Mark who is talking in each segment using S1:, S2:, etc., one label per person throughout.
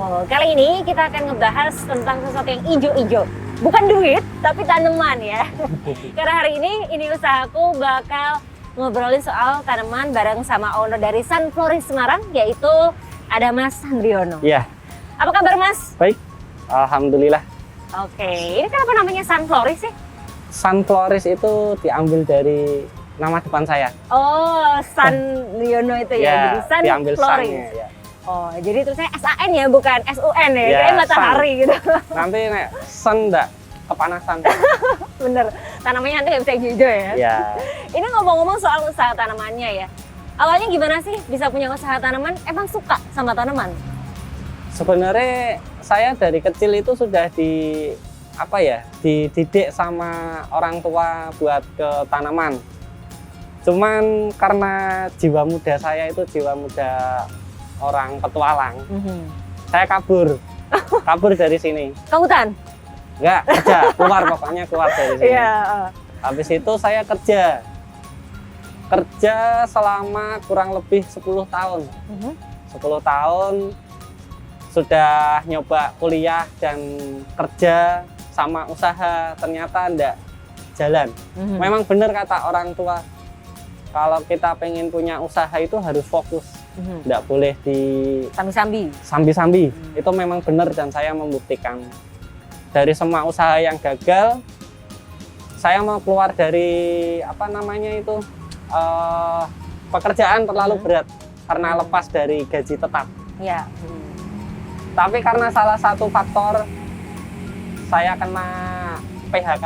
S1: Kali ini kita akan ngebahas tentang sesuatu yang ijo-ijo. Bukan duit, tapi tanaman ya. Karena hari ini usahaku bakal ngobrolin soal tanaman bareng sama owner dari Sunflorist Semarang, yaitu ada Mas Sandriono.
S2: Iya.
S1: Apa kabar Mas?
S2: Baik, alhamdulillah.
S1: Oke, ini kenapa namanya Sunflorist sih?
S2: Sunflorist itu diambil dari nama depan saya.
S1: Oh, Sandriono itu ya, jadi
S2: diambil
S1: Sunflorist.
S2: sun-nya, ya.
S1: Oh, jadi terusnya SAN ya, bukan SUN ya,
S2: Ya,
S1: kayak matahari
S2: sun.
S1: gitu.
S2: Nanti nek sun enggak kepanasan.
S1: Bener, tanamannya nanti nggak bisa hijau ya.
S2: Ya,
S1: Ini ngomong-ngomong soal usaha tanamannya ya. Awalnya gimana sih bisa punya usaha tanaman? Emang suka sama tanaman?
S2: sebenarnya saya dari kecil itu sudah dididik sama orang tua buat ke tanaman. Cuman karena jiwa muda saya itu jiwa muda orang petualang, saya kabur dari sini.
S1: Ke hutan?
S2: Enggak, keluar dari sini.
S1: Iya.
S2: Habis itu saya kerja selama kurang lebih 10 tahun. 10 tahun sudah nyoba kuliah dan kerja sama usaha, ternyata enggak jalan. Memang benar kata orang tua, kalau kita pengen punya usaha itu harus fokus, enggak boleh sambi-sambi. Itu memang benar dan saya membuktikan. Dari semua usaha yang gagal, saya mau keluar dari pekerjaan terlalu berat karena lepas dari gaji tetap.
S1: Iya.
S2: Tapi karena salah satu faktor saya kena PHK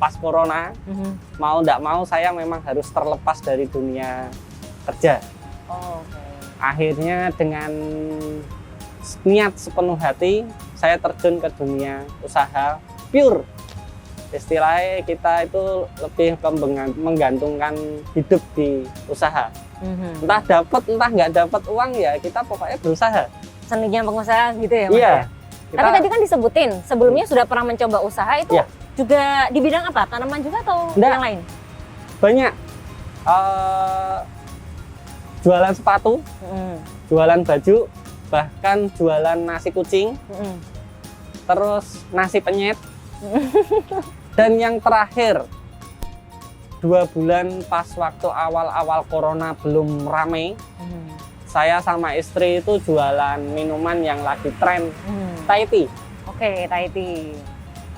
S2: pas corona, mau nggak mau saya memang harus terlepas dari dunia kerja.
S1: Oh, oke.
S2: Akhirnya dengan niat sepenuh hati saya terjun ke dunia usaha pure. Istilahnya kita itu lebih menggantungkan hidup di usaha. Entah dapat entah nggak dapat uang, ya kita pokoknya berusaha.
S1: Seninya pengusaha gitu ya Mas?
S2: Iya.
S1: Ya? Tapi tadi kan disebutin sebelumnya sudah pernah mencoba usaha itu.
S2: Iya.
S1: Juga di bidang apa? Tanaman juga atau
S2: Nggak.
S1: yang lain?
S2: Banyak. Jualan sepatu, jualan baju, bahkan jualan nasi kucing, terus nasi penyet. Dan yang terakhir, 2 bulan pas waktu awal-awal corona belum rame, saya sama istri itu jualan minuman yang lagi tren, Thai tea.
S1: Oke, Thai tea.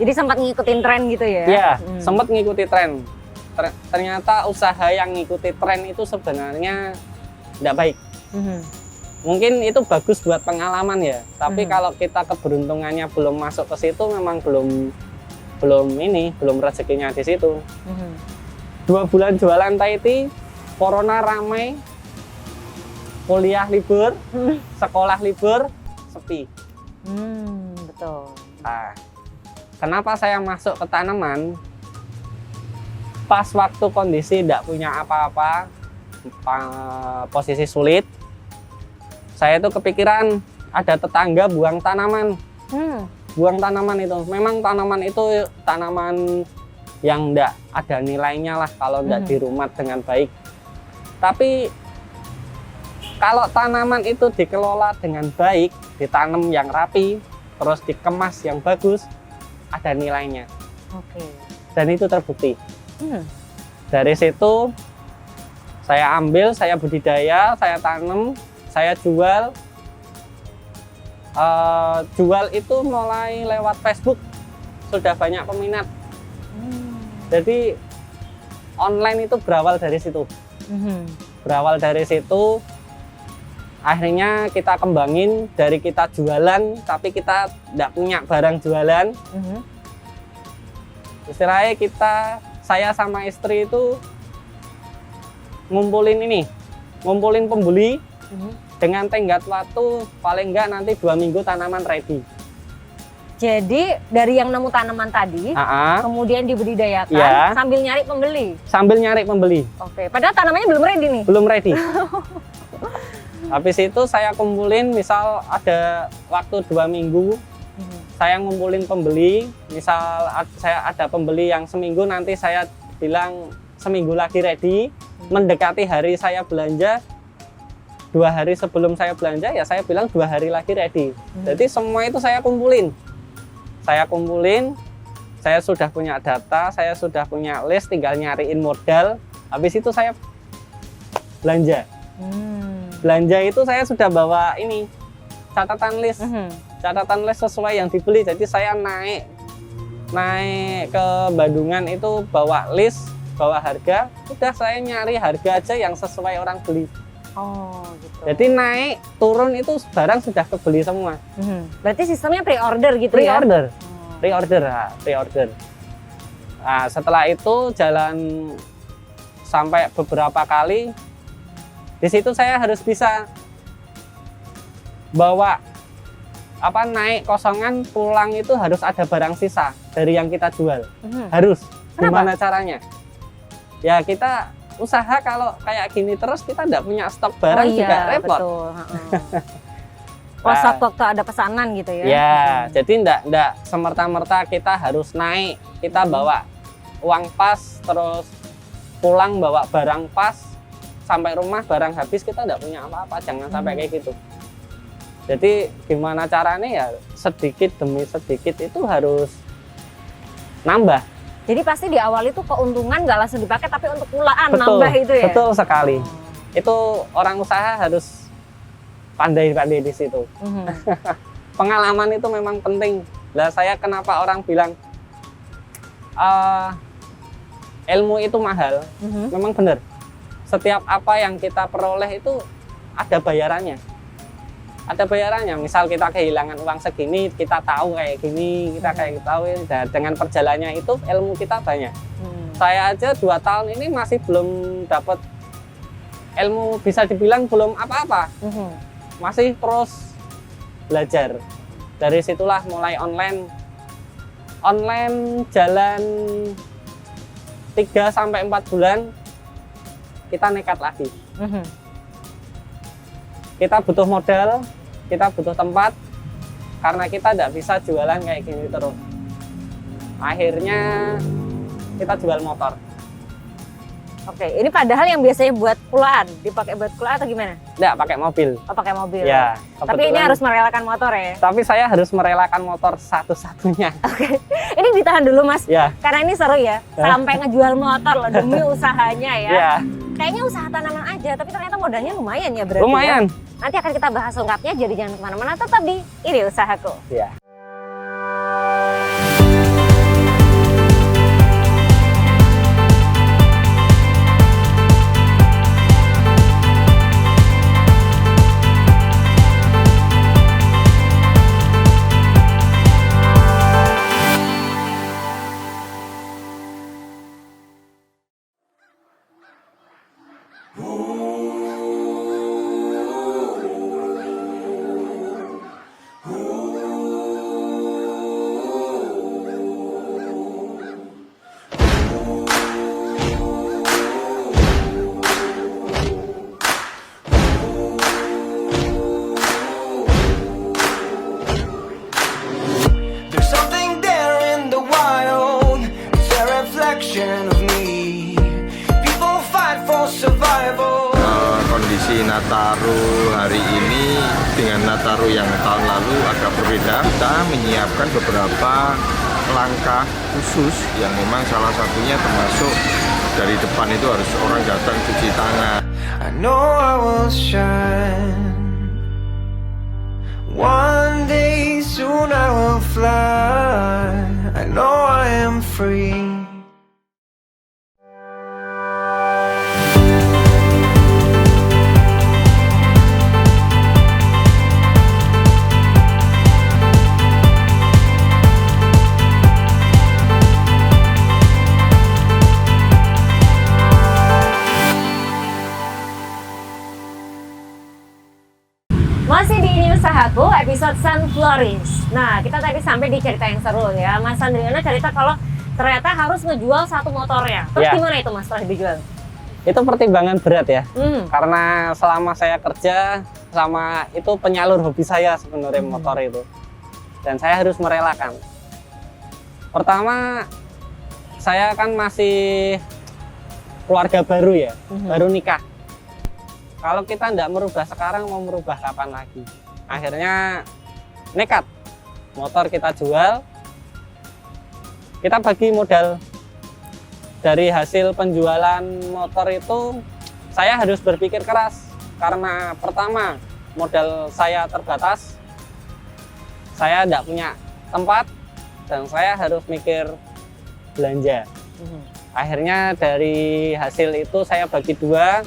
S1: Jadi sempat ngikutin tren gitu ya?
S2: Iya, sempat ngikuti tren. Ternyata usaha yang ngikuti tren itu sebenarnya tidak baik. Mungkin itu bagus buat pengalaman ya, tapi kalau kita keberuntungannya belum masuk ke situ, memang belum rezekinya di situ. 2 bulan jualan Thai tea, corona ramai, kuliah libur, sekolah libur, sepi.
S1: Betul.
S2: Nah, kenapa saya masuk ke tanaman? Pas waktu kondisi tidak punya apa-apa, posisi sulit, saya itu kepikiran ada tetangga buang tanaman. Buang tanaman itu, memang tanaman itu tanaman yang tidak ada nilainya lah kalau tidak dirumat dengan baik. Tapi kalau tanaman itu dikelola dengan baik, ditanam yang rapi, terus dikemas yang bagus, ada nilainya.
S1: Oke.
S2: Dan itu terbukti. Dari situ saya ambil, saya budidaya, saya tanam, saya jual. Jual itu mulai lewat Facebook, sudah banyak peminat. Jadi online itu berawal dari situ. Akhirnya kita kembangin, dari kita jualan tapi kita tidak punya barang jualan. Istilahnya saya sama istri itu ngumpulin pembeli dengan tenggat waktu paling enggak nanti 2 minggu tanaman ready.
S1: Jadi dari yang nemu tanaman tadi, kemudian dibudidayakan,
S2: ya,
S1: sambil nyari pembeli.
S2: Sambil nyari pembeli.
S1: Oke, padahal tanamannya belum ready nih.
S2: Belum ready. Habis itu saya kumpulin, misal ada waktu 2 minggu, saya ngumpulin pembeli. Misal saya ada pembeli yang seminggu, nanti saya bilang seminggu lagi ready. Mendekati hari saya belanja, 2 hari sebelum saya belanja ya saya bilang 2 hari lagi ready. Jadi semua itu saya kumpulin. Saya sudah punya data, saya sudah punya list, tinggal nyariin modal. Habis itu saya belanja. Belanja itu saya sudah bawa ini catatan list. Catatan list sesuai yang dibeli. Jadi saya naik ke Bandungan itu bawa list, bawa harga. Udah saya nyari harga aja yang sesuai orang beli.
S1: Oh, gitu.
S2: Jadi naik turun itu barang sudah kebeli semua.
S1: Berarti sistemnya pre-order gitu ya?
S2: Pre-order. Nah, setelah itu jalan sampai beberapa kali. Di situ saya harus bisa bawa naik kosongan, pulang itu harus ada barang sisa dari yang kita jual. Harus.
S1: Kenapa?
S2: Gimana caranya? Ya kita usaha kalau kayak gini terus kita nggak punya stok barang juga repot.
S1: Betul. Stok waktu ada pesanan gitu ya?
S2: Ya, jadi nggak semerta-merta kita harus naik. Kita bawa uang pas, terus pulang bawa barang pas, sampai rumah barang habis kita nggak punya apa-apa. Jangan sampai kayak gitu. Jadi gimana caranya ya sedikit demi sedikit itu harus nambah.
S1: Jadi pasti di awal itu keuntungan nggak langsung dipakai tapi untuk pulaan nambah itu ya?
S2: Betul sekali. Itu orang usaha harus pandai-pandai di situ. Pengalaman itu memang penting. Lah saya kenapa orang bilang ilmu itu mahal? Memang benar. Setiap apa yang kita peroleh itu ada bayarannya. Ada bayarannya. Misal kita kehilangan uang segini, kita tahu kayak gini, kita kayak tahu. Dan dengan perjalannya itu ilmu kita banyak. Saya aja 2 tahun ini masih belum dapat ilmu, bisa dibilang belum apa-apa. Masih terus belajar. Dari situlah mulai online jalan 3-4 bulan kita nekat lagi. Kita butuh modal, kita butuh tempat, karena kita tidak bisa jualan kayak gini terus. Akhirnya kita jual motor.
S1: Oke, ini padahal yang biasanya buat pulaan, dipakai buat pulaan atau gimana?
S2: Tidak, pakai mobil.
S1: Oh, pakai mobil.
S2: Ya,
S1: tapi ini harus merelakan motor ya?
S2: Tapi saya harus merelakan motor satu-satunya.
S1: Oke, ini ditahan dulu Mas,
S2: ya.
S1: Karena ini seru ya, sampai ngejual motor loh demi usahanya ya.
S2: Ya.
S1: Kayaknya usaha tanaman aja, tapi ternyata modalnya lumayan ya berarti.
S2: Lumayan.
S1: Ya? Nanti akan kita bahas lengkapnya, jadi jangan kemana-mana, tetap di Ini Usahaku.
S2: Ya.
S3: Kondisi Nataru hari ini dengan Nataru yang tahun lalu agak berbeda. Kita menyiapkan beberapa langkah khusus yang memang salah satunya termasuk dari depan itu harus orang datang cuci tangan. I know I will shine. One day soon I will fly. I know I am free.
S1: Masih di Ini Usahaku, episode Sunflorist. Nah, kita tadi sampai di cerita yang seru ya. Mas Andriana cerita kalau ternyata harus ngejual satu motornya. Terus
S2: Ya.
S1: gimana itu Mas setelah dijual?
S2: Itu pertimbangan berat ya. Karena selama saya kerja sama itu penyalur hobi saya sebenarnya motor itu. Dan saya harus merelakan. Pertama, saya kan masih keluarga baru ya, baru nikah. Kalau kita tidak merubah sekarang, mau merubah kapan lagi? Akhirnya nekat, motor kita jual, kita bagi modal. Dari hasil penjualan motor itu, saya harus berpikir keras. Karena pertama, modal saya terbatas, saya tidak punya tempat, dan saya harus mikir belanja. Akhirnya dari hasil itu saya bagi dua,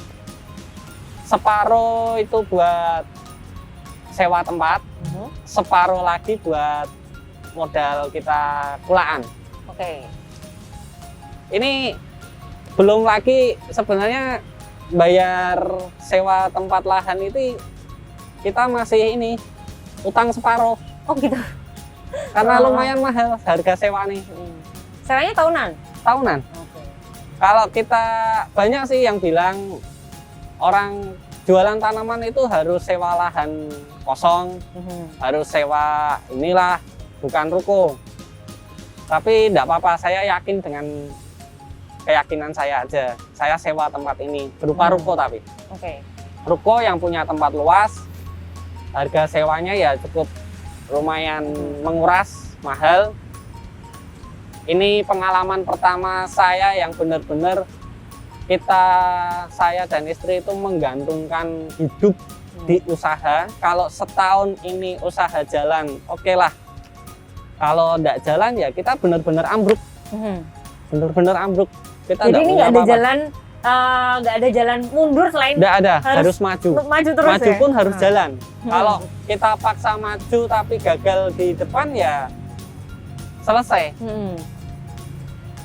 S2: separuh itu buat sewa tempat, separuh lagi buat modal kita kulaan.
S1: Oke.
S2: Ini belum lagi sebenarnya bayar sewa tempat lahan itu kita masih ini utang separuh
S1: Oh gitu.
S2: karena
S1: Oh.
S2: lumayan mahal harga sewa nih.
S1: Sewanya tahunan?
S2: Tahunan.
S1: Oke.
S2: Kalau kita banyak sih yang bilang orang jualan tanaman itu harus sewa lahan kosong, harus sewa inilah, bukan ruko. Tapi tidak apa-apa, saya yakin dengan keyakinan saya aja. Saya sewa tempat ini berupa ruko, tapi
S1: Oke.
S2: ruko yang punya tempat luas, harga sewanya ya cukup lumayan menguras, mahal. Ini pengalaman pertama saya yang benar-benar saya dan istri itu menggantungkan hidup di usaha. Kalau setahun ini usaha jalan, oke lah. Kalau tidak jalan ya kita benar-benar ambruk, benar-benar ambruk. Kita
S1: Jadi
S2: nggak
S1: ini
S2: punya
S1: nggak ada
S2: apa-apa.
S1: jalan, nggak ada jalan mundur selain
S2: Nggak ada,
S1: harus
S2: harus maju.
S1: maju terus
S2: Maju
S1: ya?
S2: pun harus
S1: Hmm.
S2: jalan. Kalau kita paksa maju tapi gagal di depan ya selesai.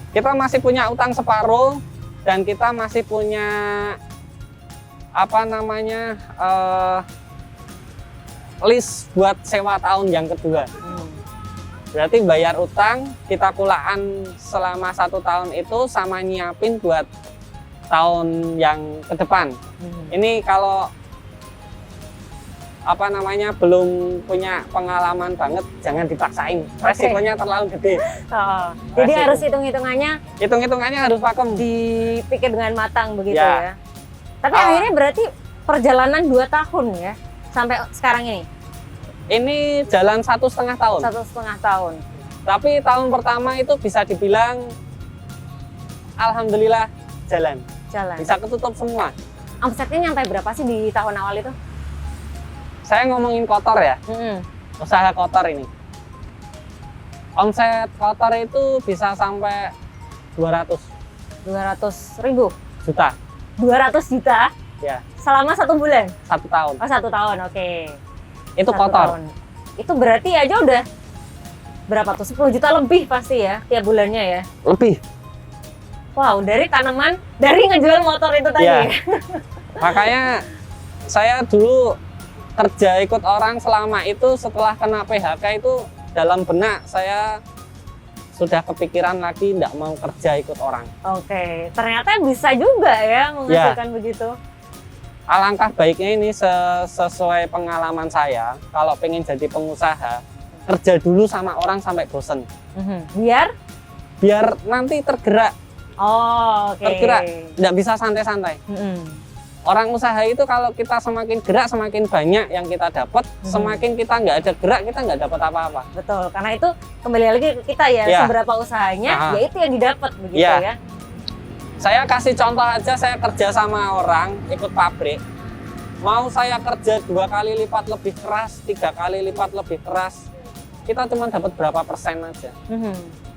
S2: Kita masih punya utang separuh dan kita masih punya apa namanya list buat sewa tahun yang kedua. Berarti bayar utang, kita kulaan selama 1 tahun itu sama nyiapin buat tahun yang ke depan. Ini kalau apa namanya belum punya pengalaman banget, jangan dipaksain. Resikonya terlalu gede.
S1: Oh, jadi
S2: Resiko.
S1: harus hitung-hitungannya
S2: Hitung-hitungannya harus pakem.
S1: dipikir dengan matang begitu
S2: Ya.
S1: ya. Tapi akhirnya berarti perjalanan 2 tahun ya sampai sekarang ini,
S2: Ini jalan 1,5 tahun.
S1: 1,5 tahun.
S2: Tapi tahun pertama itu bisa dibilang alhamdulillah jalan. Bisa ketutup semua.
S1: Omsetnya nyampe berapa sih di tahun awal itu?
S2: Saya ngomongin kotor ya, usaha kotor ini. Omset kotor itu bisa sampai 200
S1: 200.000,
S2: juta
S1: 200 juta
S2: ya,
S1: selama 1 bulan.
S2: 1 tahun.
S1: Oh 1 tahun, oke.
S2: Itu
S1: 1
S2: kotor.
S1: tahun. Itu berarti aja udah berapa tuh? 10 juta lebih pasti ya tiap bulannya ya.
S2: Lebih.
S1: Wow, dari tanaman, dari ngejual motor itu tadi
S2: Iya.
S1: ya.
S2: Makanya saya dulu kerja ikut orang selama itu, setelah kena PHK itu dalam benak saya sudah kepikiran lagi tidak mau kerja ikut orang.
S1: Oke, ternyata bisa juga ya menghasilkan begitu.
S2: Alangkah baiknya ini sesuai pengalaman saya, kalau pengen jadi pengusaha, kerja dulu sama orang sampai bosen. Biar nanti tergerak,
S1: Oh, oke.
S2: tergerak, tidak bisa santai-santai. Orang usaha itu kalau kita semakin gerak, semakin banyak yang kita dapat, semakin kita nggak ada gerak, kita nggak dapat apa-apa.
S1: Betul, karena itu kembali lagi ke kita ya,
S2: Ya.
S1: seberapa usahanya, ya itu yang didapat begitu
S2: Ya.
S1: ya.
S2: Saya kasih contoh aja, saya kerja sama orang, ikut pabrik. Mau saya kerja 2 kali lipat lebih keras, 3 kali lipat lebih keras, kita cuma dapat berapa persen aja.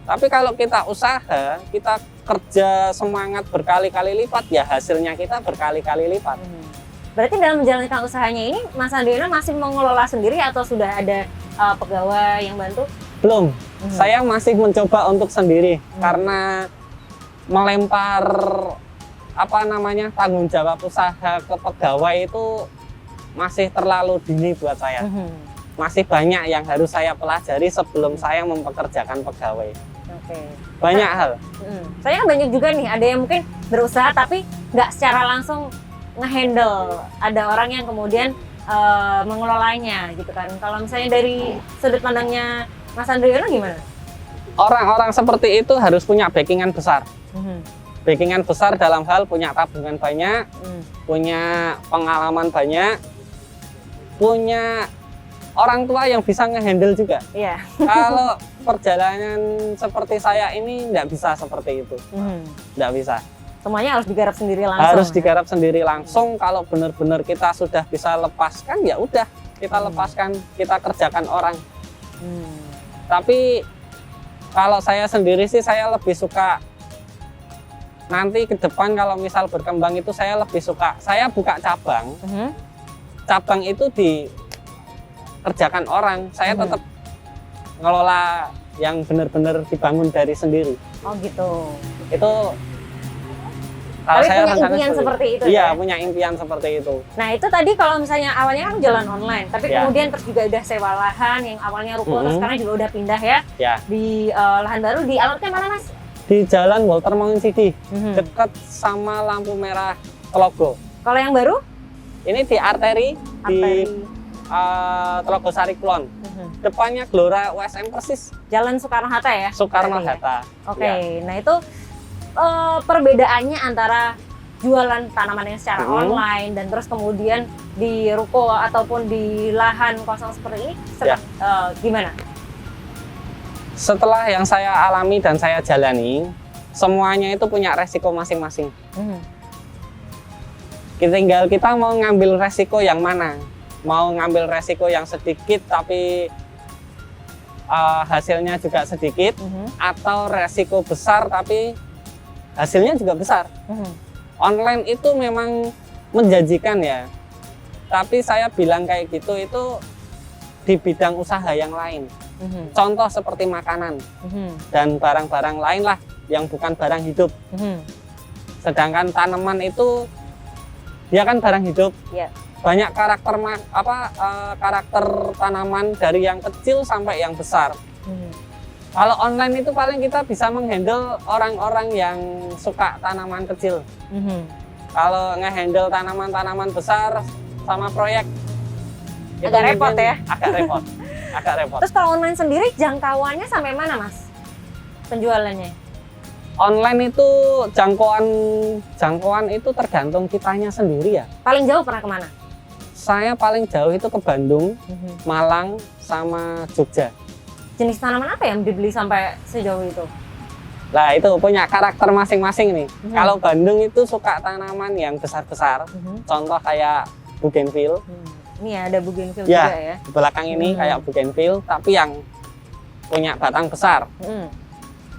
S2: Tapi kalau kita usaha, kita kerja semangat berkali-kali lipat, ya hasilnya kita berkali-kali lipat.
S1: Berarti dalam menjalankan usahanya ini, Mas Andriano masih mengelola sendiri atau sudah ada pegawai yang bantu?
S2: Belum, saya masih mencoba untuk sendiri, karena melempar apa namanya tanggung jawab usaha ke pegawai itu masih terlalu dini buat saya. Masih banyak yang harus saya pelajari sebelum saya mempekerjakan pegawai.
S1: Oke.
S2: Banyak hal.
S1: Saya kan banyak juga nih, ada yang mungkin berusaha tapi nggak secara langsung ngehandle. Ada orang yang kemudian mengelolanya gitu kan. Kalau misalnya dari sudut pandangnya Mas Andriano gimana?
S2: Orang-orang seperti itu harus punya backingan besar. backingan besar dalam hal punya tabungan banyak, punya pengalaman banyak, punya orang tua yang bisa ngehandle juga.
S1: Iya.
S2: Kalau perjalanan seperti saya ini nggak bisa seperti itu, nggak bisa.
S1: Semuanya harus digarap sendiri langsung.
S2: Harus
S1: ya?
S2: digarap sendiri langsung. Kalau benar-benar kita sudah bisa lepaskan, ya udah kita lepaskan, kita kerjakan orang. Tapi kalau saya sendiri sih saya lebih suka nanti ke depan kalau misal berkembang itu saya lebih suka saya buka cabang. Cabang itu dikerjakan orang. Saya tetap ngelola yang benar-benar dibangun dari sendiri.
S1: Oh gitu.
S2: Itu kalau
S1: Tapi
S2: saya
S1: punya
S2: rencana
S1: impian seperti itu
S2: Iya,
S1: ya?
S2: punya impian seperti itu.
S1: Nah itu tadi kalau misalnya awalnya kan jalan online, tapi
S2: Ya.
S1: kemudian terus juga udah sewa lahan yang awalnya ruko, terus sekarang juga udah pindah ya
S2: Ya,
S1: di lahan baru di alamatnya mana Mas?
S2: di Jalan Walter Mangunkusumo,
S1: Mhm.
S2: dekat sama lampu merah Telogo.
S1: Kalau yang baru?
S2: Ini di arteri di
S1: Arteri.
S2: Telogo Sari Kulon. Depannya Gelora USM persis,
S1: Jalan Soekarno-Hatta ya?
S2: Soekarno
S1: berarti ya?
S2: Hatta.
S1: Oke,
S2: Ya.
S1: nah itu perbedaannya antara jualan tanaman yang secara online dan terus kemudian di ruko ataupun di lahan kosong seperti ini gimana?
S2: Setelah yang saya alami dan saya jalani, semuanya itu punya resiko masing-masing. Tinggal kita mau ngambil resiko yang mana. Mau ngambil resiko yang sedikit tapi hasilnya juga sedikit, atau resiko besar tapi hasilnya juga besar. Online itu memang menjanjikan ya, tapi saya bilang kayak gitu itu di bidang usaha yang lain. Contoh seperti makanan dan barang-barang lain lah yang bukan barang hidup. Sedangkan tanaman itu dia kan barang hidup.
S1: Ya.
S2: Banyak karakter karakter tanaman dari yang kecil sampai yang besar. Kalau online itu paling kita bisa menghandle orang-orang yang suka tanaman kecil. Kalau ngehandle tanaman-tanaman besar sama proyek itu
S1: Agak repot ya?
S2: Agak repot. Agak repot.
S1: Terus kalau online sendiri jangkauannya sampai mana Mas? Penjualannya?
S2: Online itu jangkauan itu tergantung kitanya sendiri ya.
S1: Paling jauh pernah kemana?
S2: Saya paling jauh itu ke Bandung, Malang, sama Jogja.
S1: Jenis tanaman apa yang dibeli sampai sejauh itu?
S2: Nah itu punya karakter masing-masing nih. Kalau Bandung itu suka tanaman yang besar-besar, contoh kayak bougainville.
S1: Ini ya, ada bougainville
S2: Ya,
S1: juga ya?
S2: di belakang ini kayak bougainville, tapi yang punya batang besar.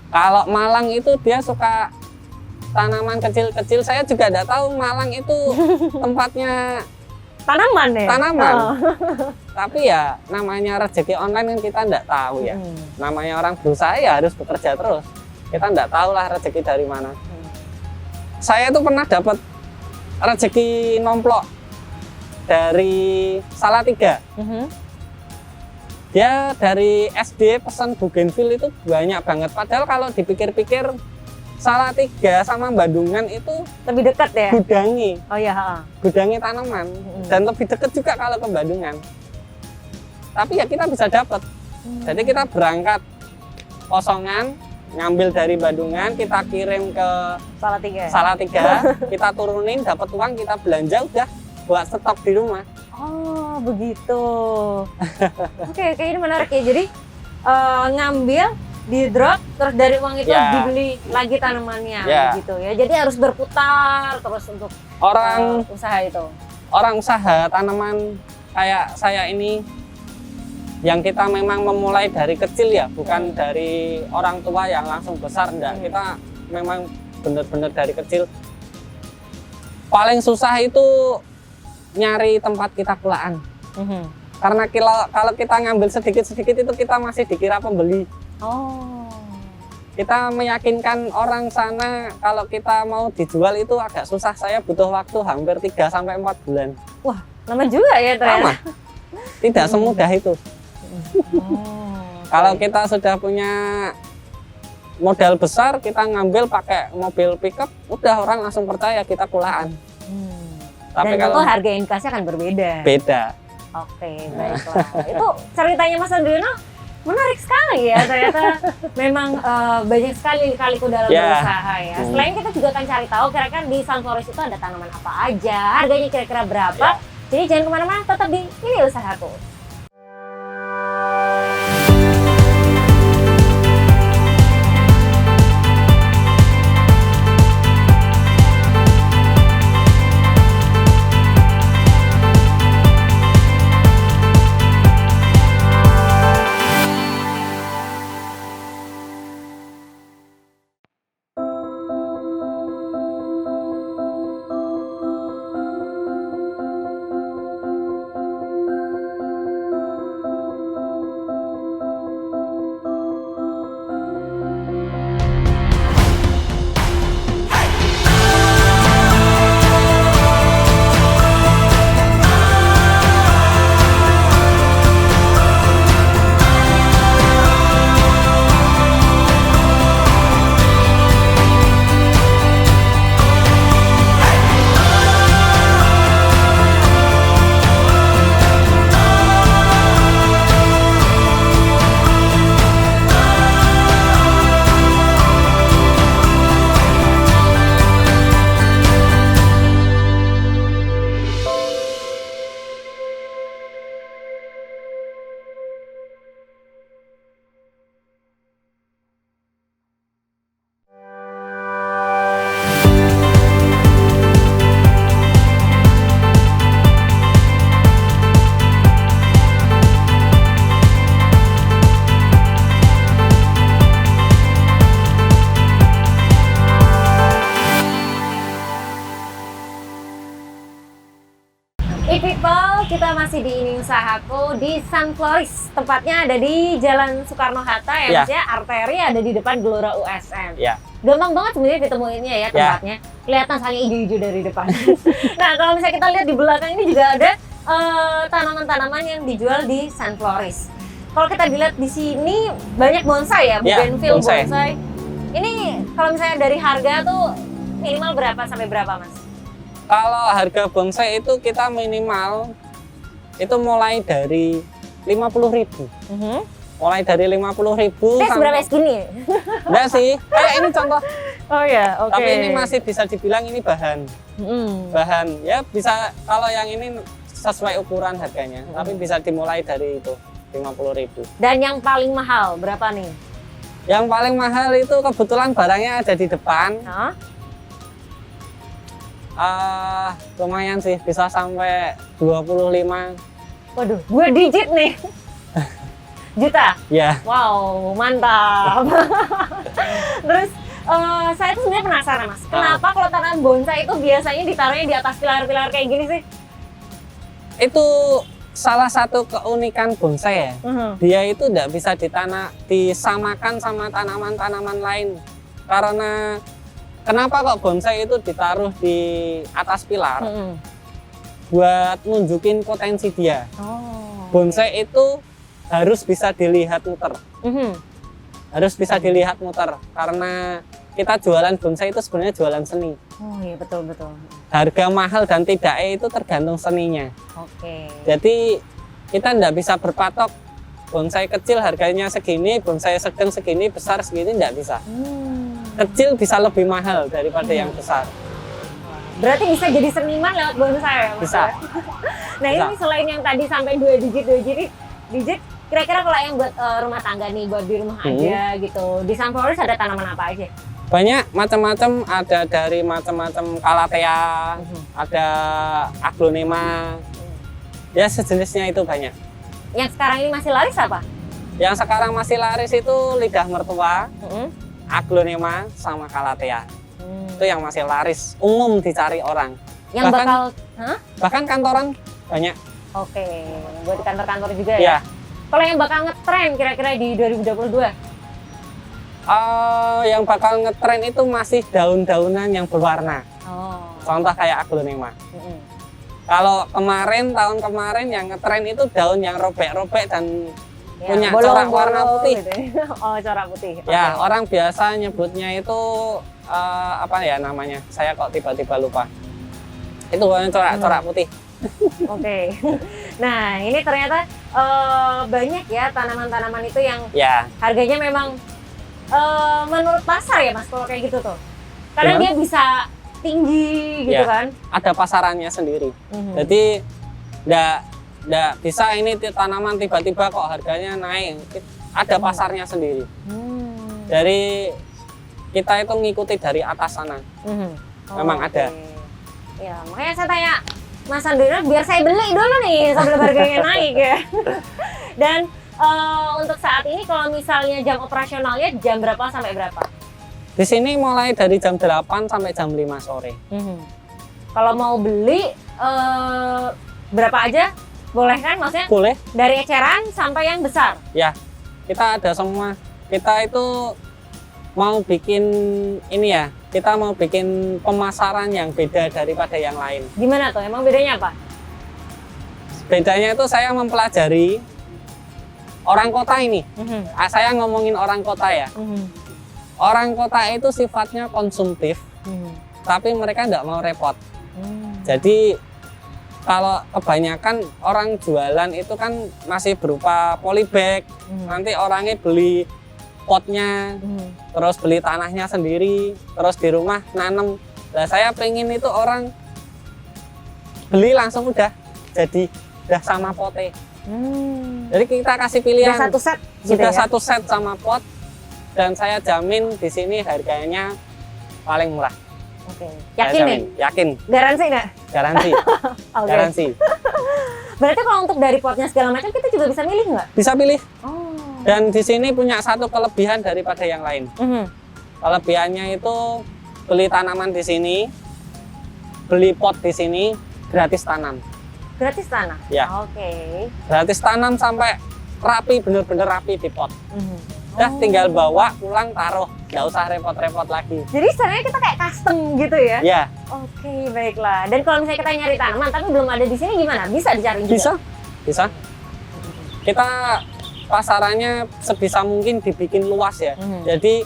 S2: Kalau Malang itu dia suka tanaman kecil-kecil. Saya juga tidak tahu Malang itu tempatnya
S1: Tanaman ya?
S2: tanaman.
S1: Oh.
S2: Tapi ya namanya rezeki online kan kita tidak tahu ya. Namanya orang berusaha ya harus bekerja terus. Kita tidak tahu lah rezeki dari mana. Saya itu pernah dapat rezeki nomplok dari Salatiga. Dia dari SD pesan bougainville itu banyak banget. Padahal kalau dipikir-pikir Salatiga sama Bandungan itu
S1: Lebih dekat ya?
S2: gudangi,
S1: Oh iya.
S2: gudangi tanaman. Dan lebih dekat juga kalau ke Bandungan. Tapi ya kita bisa dapat. Jadi kita berangkat kosongan, ngambil dari Bandungan, kita kirim ke
S1: Salatiga.
S2: Salatiga, kita turunin, dapat uang, kita belanja, udah buat stok di rumah.
S1: Oh begitu. Oke, ini menarik ya. Jadi ngambil, di drop, terus dari uang itu
S2: Ya.
S1: dibeli lagi tanamannya,
S2: Ya.
S1: gitu ya. Jadi harus berputar terus untuk usaha itu.
S2: Orang usaha tanaman kayak saya ini, yang kita memang memulai dari kecil ya, bukan dari orang tua yang langsung besar, enggak. Kita memang benar-benar dari kecil. Paling susah itu nyari tempat kita kulaan. Karena kalau kita ngambil sedikit-sedikit itu kita masih dikira pembeli.
S1: Oh.
S2: Kita meyakinkan orang sana kalau kita mau dijual itu agak susah. Saya butuh waktu hampir 3-4 bulan.
S1: Wah, lama juga ya ternyata.
S2: Lama. Tidak semudah itu. Kalau kita sudah punya modal besar, kita ngambil pakai mobil pickup, udah orang langsung percaya kita kulaan. Tapi
S1: Dan
S2: kalau
S1: tentu harga inkasnya akan berbeda.
S2: beda.
S1: Oke, baiklah. Itu ceritanya Mas Andriono Menarik sekali ya, ternyata memang banyak sekali lika-liku dalam berusaha ya. Selain kita juga akan cari tahu kira-kira di Sunflorist itu ada tanaman apa aja, harganya kira-kira berapa. Jadi jangan kemana-mana, tetap di Ini Usahaku. People, kita masih di Ini Usahaku di Sunflorist. Tempatnya ada di Jalan Soekarno-Hatta ya, Mas ya. Arteri ada di depan Gelora USM. Gampang banget sebenarnya ditemuinnya ya tempatnya. Kelihatan soalnya hijau-hijau dari depan. Nah, kalau misalnya kita lihat di belakang ini juga ada tanaman-tanaman yang dijual di Sunflorist. Kalau kita dilihat di sini banyak bonsai ya, bougainville bonsai. Ini kalau misalnya dari harga tuh minimal berapa sampai berapa, Mas?
S2: Kalau harga bonsai itu kita minimal itu mulai dari 50.000. Mulai dari 50.000
S1: sampai berapa segini?
S2: Enggak sih. Ini contoh.
S1: Oh ya, oke.
S2: Tapi ini masih bisa dibilang ini bahan. Bahan ya bisa, kalau yang ini sesuai ukuran harganya, tapi bisa dimulai dari itu 50.000.
S1: Dan yang paling mahal berapa nih?
S2: Yang paling mahal itu kebetulan barangnya ada di depan. Lumayan sih, bisa sampai 25.
S1: Waduh, 2 digit nih. Juta?
S2: Ya.
S1: Wow, mantap. Terus saya tuh sebenarnya penasaran, Mas. Kenapa kalau tanaman bonsai itu biasanya ditaruhnya di atas pilar-pilar kayak gini sih?
S2: Itu salah satu keunikan bonsai ya. Dia itu tidak bisa disamakan sama tanaman-tanaman lain. Karena kenapa kok bonsai itu ditaruh di atas pilar? Buat nunjukin potensi dia. Bonsai itu harus bisa dilihat muter. Harus bisa dilihat muter. Karena kita jualan bonsai itu sebenarnya jualan seni.
S1: Oh iya, betul.
S2: Harga mahal dan tidaknya itu tergantung seninya. Jadi kita tidak bisa berpatok bonsai kecil harganya segini, bonsai sedang segini, besar segini, tidak bisa. Kecil bisa lebih mahal daripada yang besar.
S1: Berarti bisa jadi seniman lewat bonsai ya, Mas?
S2: Bisa.
S1: Nah,
S2: bisa.
S1: Ini selain yang tadi sampai 2 digit, kira-kira kalau yang buat rumah tangga nih, buat di rumah aja gitu, di Sunflorist ada tanaman apa aja?
S2: Banyak macam-macam, ada dari macam-macam calathea, ada aglonema, ya sejenisnya itu banyak.
S1: Yang sekarang ini masih laris apa?
S2: Yang sekarang masih laris itu lidah mertua, aglonema sama calathea. Itu yang masih laris, umum dicari orang.
S1: Yang
S2: bahkan kantoran banyak.
S1: Buat di kantor-kantor juga ya? Kalau yang bakal ngetren kira-kira di 2022?
S2: Yang bakal ngetren itu masih daun-daunan yang berwarna. Contoh kayak aglonema. Kalau tahun kemarin yang ngetren itu daun yang robek-robek dan punya corak warna putih.
S1: Gitu. Corak putih.
S2: Ya, orang biasa nyebutnya itu apa ya namanya? Saya kok tiba-tiba lupa. Itu corak putih.
S1: Oke. Nah, ini ternyata banyak ya tanaman-tanaman itu yang
S2: Ya,
S1: harganya memang menurut pasar ya Mas kalau kayak gitu tuh. Karena
S2: Gimana?
S1: dia bisa tinggi gitu
S2: Ya.
S1: kan.
S2: ada pasarannya sendiri.
S1: Mhm.
S2: Jadi nggak bisa ini tanaman tiba-tiba kok harganya naik. Ada pasarnya sendiri.
S1: Hmm.
S2: Dari kita itu ngikuti dari atas sana.
S1: Mhm.
S2: Memang ada.
S1: Ya, makanya saya tanya Mas Andrino biar saya beli dulu nih sebelum harganya naik ya. Dan untuk saat ini kalau misalnya jam operasionalnya jam berapa sampai berapa?
S2: Di sini mulai dari jam 8 sampai jam 5 sore.
S1: Kalau mau beli berapa aja? Boleh kan? Maksudnya
S2: Boleh?
S1: dari eceran sampai yang besar?
S2: Ya, kita ada semua. Kita itu mau bikin ini ya, kita mau bikin pemasaran yang beda daripada yang lain.
S1: Gimana tuh? Emang bedanya apa?
S2: Bedanya itu saya mempelajari orang kota ini. Saya ngomongin orang kota ya. Orang kota itu sifatnya konsumtif, tapi mereka nggak mau repot. Jadi kalau kebanyakan orang jualan itu kan masih berupa polybag, nanti orangnya beli potnya, terus beli tanahnya sendiri, terus di rumah nanam. Nah, saya pengen itu orang beli langsung udah jadi udah sama potnya. Jadi kita kasih pilihan
S1: Udah satu set gitu
S2: sudah
S1: ya?
S2: satu set sama pot, dan saya jamin di sini harganya paling murah.
S1: Oke.
S2: Saya
S1: Yakin nih?
S2: jamin. Yakin,
S1: Garansi nggak?
S2: garansi,
S1: Oke.
S2: garansi.
S1: Berarti kalau untuk dari potnya segala macam kita juga bisa milih nggak?
S2: Bisa pilih.
S1: Oh.
S2: Dan di sini punya satu kelebihan daripada yang lain. Kelebihannya itu beli tanaman di sini, beli pot di sini, gratis tanam.
S1: Gratis tanah?
S2: Ya.
S1: Oke.
S2: Gratis tanam sampai rapi, bener-bener rapi di pot. Udah
S1: Oh.
S2: tinggal bawa pulang taruh, nggak usah repot-repot lagi.
S1: Jadi sebenarnya kita kayak custom gitu ya?
S2: Ya,
S1: Oke, baiklah. Dan kalau misalnya kita nyari tanaman tapi belum ada di sini gimana? Bisa dicari juga?
S2: bisa, bisa. Kita pasarannya sebisa mungkin dibikin luas ya. Jadi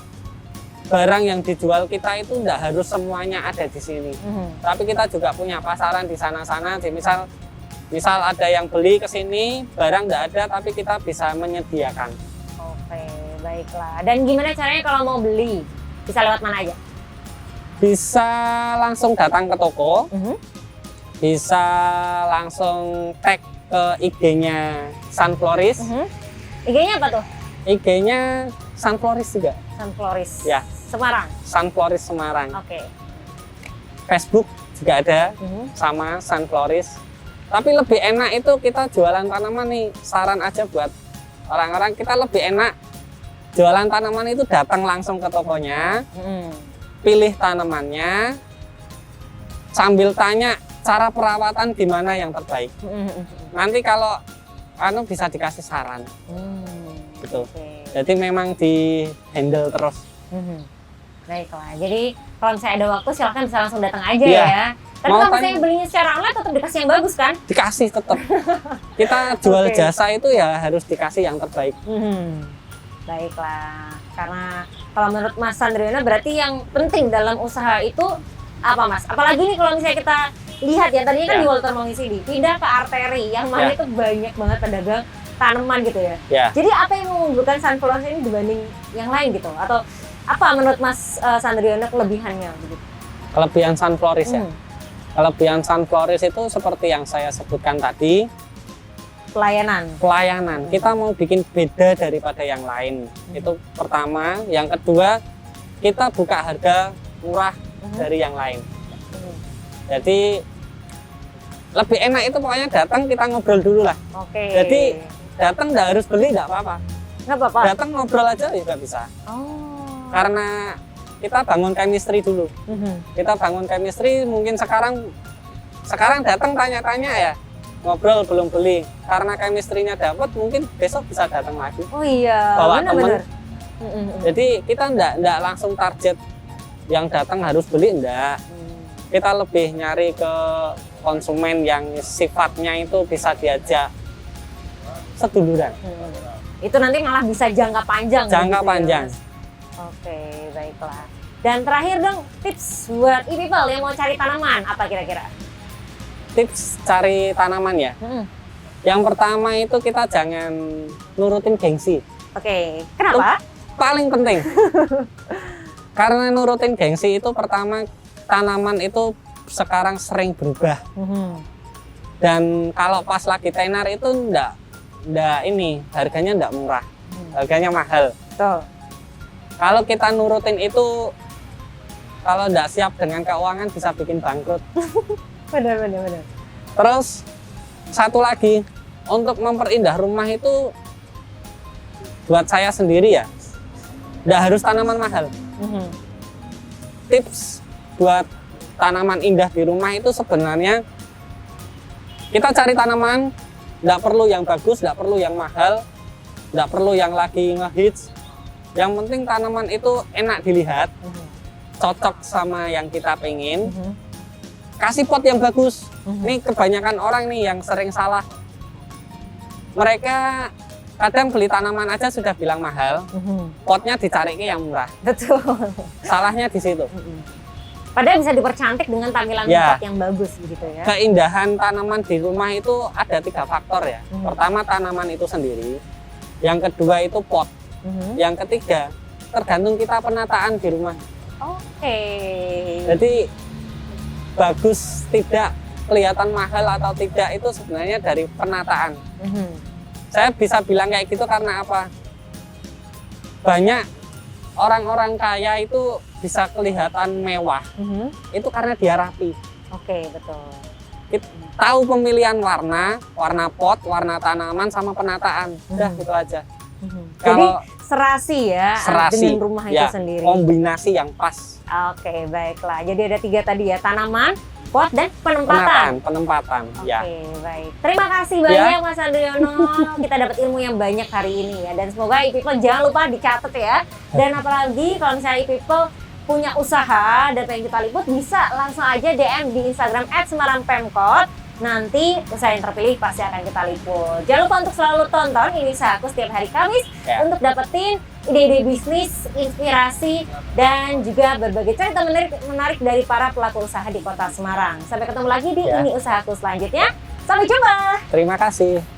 S2: barang yang dijual kita itu nggak harus semuanya ada di sini. Tapi kita juga punya pasaran di sana-sana. Misal ada yang beli ke sini, barang nggak ada, tapi kita bisa menyediakan.
S1: Oke, baiklah. Dan gimana caranya kalau mau beli? Bisa lewat mana aja?
S2: Bisa langsung datang ke toko, bisa langsung tag ke IG-nya Sunfloris.
S1: IG-nya apa tuh?
S2: IG-nya Sunfloris juga.
S1: Sunfloris.
S2: Ya.
S1: Semarang.
S2: Sunfloris Semarang.
S1: Oke.
S2: Facebook juga ada sama Sunfloris. Tapi lebih enak itu kita jualan tanaman nih. Saran aja buat orang-orang, kita lebih enak jualan tanaman itu datang langsung ke tokonya, pilih tanamannya, sambil tanya cara perawatan di mana yang terbaik. Nanti kalau bisa dikasih saran gitu.
S1: Oke.
S2: Jadi memang di handle terus.
S1: Baiklah. Jadi kalau misalnya ada waktu silahkan bisa langsung datang aja
S2: Iya.
S1: ya. Tapi
S2: Mau
S1: kalau
S2: tanya-
S1: misalnya belinya secara online tetap dikasih yang bagus kan?
S2: Dikasih tetap. Kita jual
S1: Oke.
S2: jasa itu ya harus dikasih yang terbaik.
S1: Baiklah. Karena kalau menurut Mas Sandriono berarti yang penting dalam usaha itu apa Mas? Apalagi nih kalau misalnya kita lihat ya tadinya kan
S2: Ya.
S1: di Walter Mongisidi pindah ke arteri yang mana
S2: Ya.
S1: itu banyak banget pedagang tanaman gitu ya.
S2: Ya.
S1: Jadi apa yang mengunggulkan Sunflower ini dibanding yang lain gitu? Atau apa menurut Mas Sandriono kelebihannya begitu?
S2: Kelebihan Sunfloris ya.
S1: Hmm.
S2: Kelebihan Sunfloris itu seperti yang saya sebutkan tadi,
S1: Pelayanan.
S2: pelayanan. Kita mau bikin beda daripada yang lain. Itu pertama. Yang kedua, kita buka harga murah dari yang lain. Jadi lebih enak itu pokoknya datang kita ngobrol dulu lah.
S1: Oke.
S2: Jadi datang nggak harus beli, nggak apa-apa.
S1: nggak apa-apa.
S2: Datang ngobrol aja juga bisa.
S1: Oh.
S2: Karena kita bangun chemistry dulu. Kita bangun chemistry, mungkin sekarang datang tanya-tanya ya, ngobrol belum beli. Karena chemistry-nya dapat, mungkin besok bisa datang lagi.
S1: Oh iya.
S2: Bawa
S1: Benar-benar.
S2: Jadi kita nggak langsung target yang datang harus beli, enggak. Kita lebih nyari ke konsumen yang sifatnya itu bisa diajak seduluran.
S1: Itu nanti malah bisa jangka panjang.
S2: Jangka
S1: begitu ya,
S2: panjang.
S1: Mas? Oke, baiklah. Dan terakhir dong tips buat e-people yang mau cari tanaman apa kira-kira?
S2: tips cari tanaman ya. Yang pertama itu kita jangan nurutin gengsi.
S1: Oke, kenapa?
S2: Paling penting. Karena nurutin gengsi itu pertama, tanaman itu sekarang sering berubah. Dan kalau pas lagi tenar itu enggak ini, harganya enggak murah. Harganya mahal.
S1: Betul.
S2: Kalau kita nurutin itu, kalau enggak siap dengan keuangan bisa bikin bangkrut.
S1: Benar.
S2: Terus satu lagi, untuk memperindah rumah itu buat saya sendiri ya, enggak harus tanaman mahal. Tips buat tanaman indah di rumah itu sebenarnya kita cari tanaman, nggak perlu yang bagus, nggak perlu yang mahal, nggak perlu yang lagi ngehits. Yang penting tanaman itu enak dilihat, cocok sama yang kita pengen. Kasih pot yang bagus. Ini kebanyakan orang nih yang sering salah. Mereka kadang beli tanaman aja sudah bilang mahal, potnya dicari ke yang murah.
S1: Betul.
S2: Salahnya di situ.
S1: Padahal bisa dipercantik dengan tampilan
S2: Ya.
S1: pot yang bagus begitu ya.
S2: Keindahan tanaman di rumah itu ada 3 faktor ya. Pertama, tanaman itu sendiri. Yang kedua itu pot. Yang ketiga, tergantung kita penataan di rumah.
S1: Oke.
S2: Jadi bagus tidak kelihatan mahal atau tidak itu sebenarnya dari penataan. Saya bisa bilang kayak gitu karena apa? Banyak orang-orang kaya itu bisa kelihatan mewah. Itu karena dia rapi.
S1: Oke, betul.
S2: Tahu pemilihan warna pot, warna tanaman sama penataan. Udah gitu aja.
S1: Jadi serasi ya
S2: serasi,
S1: dengan rumah
S2: ya,
S1: itu sendiri.
S2: kombinasi yang pas.
S1: Oke, baiklah. Jadi ada 3 tadi ya, tanaman, pot, dan penempatan.
S2: Penempatan, ya.
S1: Oke, baik. Terima kasih banyak Mas Adriono. Kita dapat ilmu yang banyak hari ini ya. Dan semoga e-people jangan lupa dicatat ya. Dan apalagi kalau misalnya e-people punya usaha dan pengen kita liput, bisa langsung aja DM di Instagram @semarangpemkot. Nanti usaha yang terpilih pasti akan kita liput. Jangan lupa untuk selalu tonton Ini Usahaku setiap hari Kamis untuk dapetin ide-ide bisnis, inspirasi, dan juga berbagai cerita menarik dari para pelaku usaha di Kota Semarang. Sampai ketemu lagi di Ini Usahaku selanjutnya. Sampai jumpa.
S2: Terima kasih.